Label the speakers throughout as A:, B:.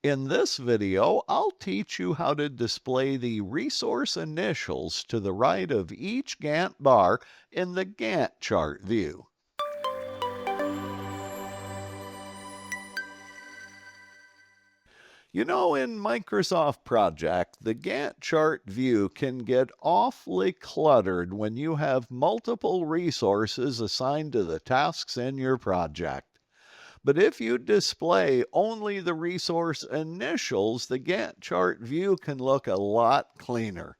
A: In this video, I'll teach you how to display the resource initials to the right of each Gantt bar in the Gantt chart view. You know, in Microsoft Project, the Gantt chart view can get awfully cluttered when you have multiple resources assigned to the tasks in your project. But if you display only the resource initials, the Gantt chart view can look a lot cleaner.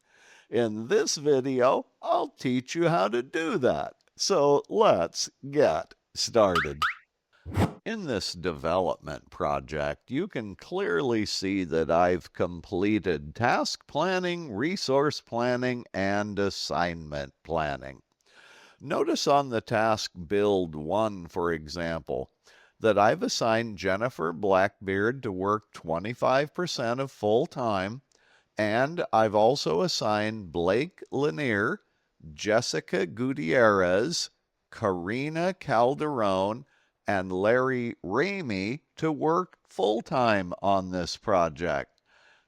A: In this video, I'll teach you how to do that. So let's get started. In this development project, you can clearly see that I've completed task planning, resource planning, and assignment planning. Notice on the task build 1, for example, that I've assigned Jennifer Blackbeard to work 25% of full time, and I've also assigned Blake Lanier, Jessica Gutierrez, Karina Calderon, and Larry Ramey to work full time on this project.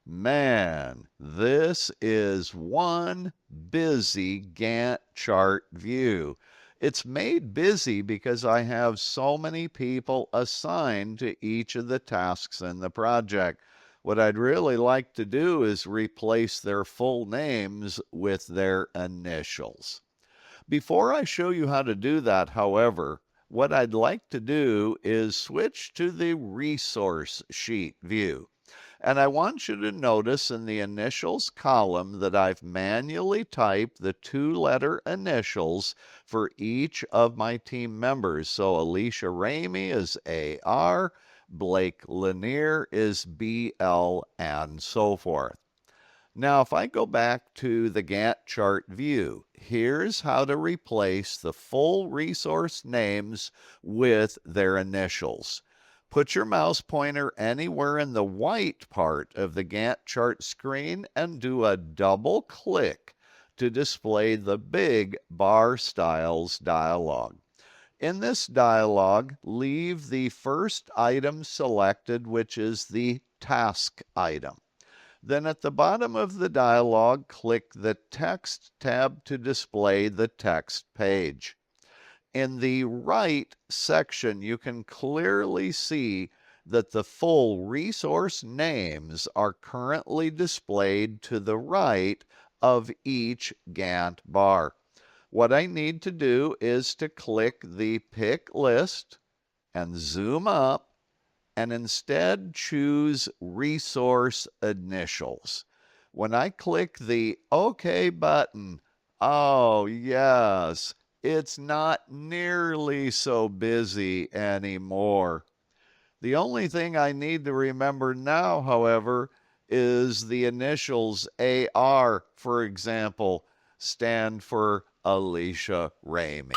A: Man, this is one busy Gantt chart view. It's made busy because I have so many people assigned to each of the tasks in the project. What I'd really like to do is replace their full names with their initials. Before I show you how to do that, however, what I'd like to do is switch to the resource sheet view. And I want you to notice in the initials column that I've manually typed the two-letter initials for each of my team members. So Alicia Ramey is AR, Blake Lanier is BL, and so forth. Now, if I go back to the Gantt chart view, here's how to replace the full resource names with their initials. Put your mouse pointer anywhere in the white part of the Gantt chart screen and do a double click to display the big bar styles dialog. In this dialog, leave the first item selected, which is the task item. Then at the bottom of the dialog, click the Text tab to display the text page. In the right section, you can clearly see that the full resource names are currently displayed to the right of each Gantt bar. What I need to do is to click the Pick List and zoom up and instead choose Resource Initials. When I click the OK button, oh yes, it's not nearly so busy anymore. The only thing I need to remember now, however, is the initials AR, for example, stand for Alicia Ramey.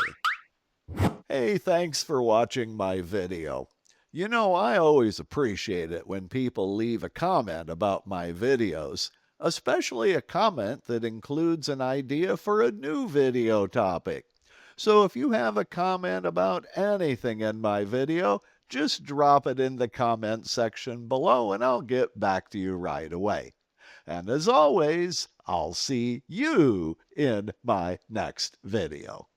A: Hey, thanks for watching my video. You know, I always appreciate it when people leave a comment about my videos, especially a comment that includes an idea for a new video topic. So if you have a comment about anything in my video, just drop it in the comment section below and I'll get back to you right away. And as always, I'll see you in my next video.